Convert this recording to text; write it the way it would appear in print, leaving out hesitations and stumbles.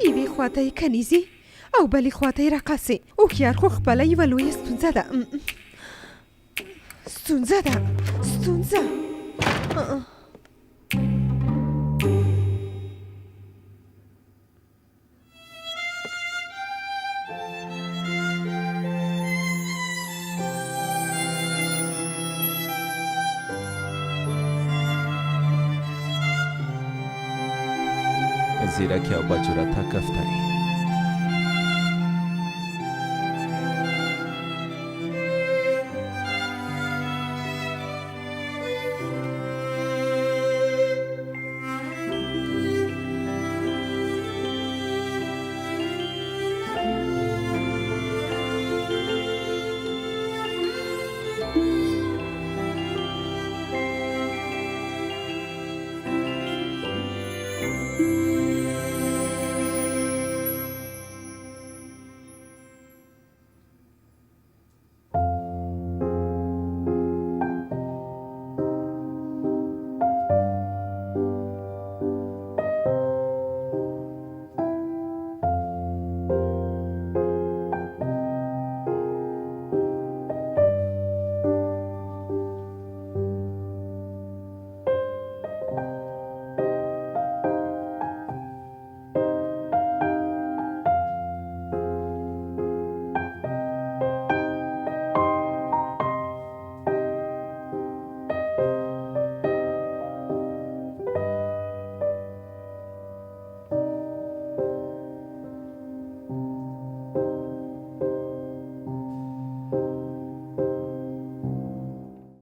یوې خواته یې کنیزي او بلې خواته یې رقصې. هوښیار خو خپله یوه لویه ستونزه ده. ستونزه. زیرکی او با جرأت کفتری.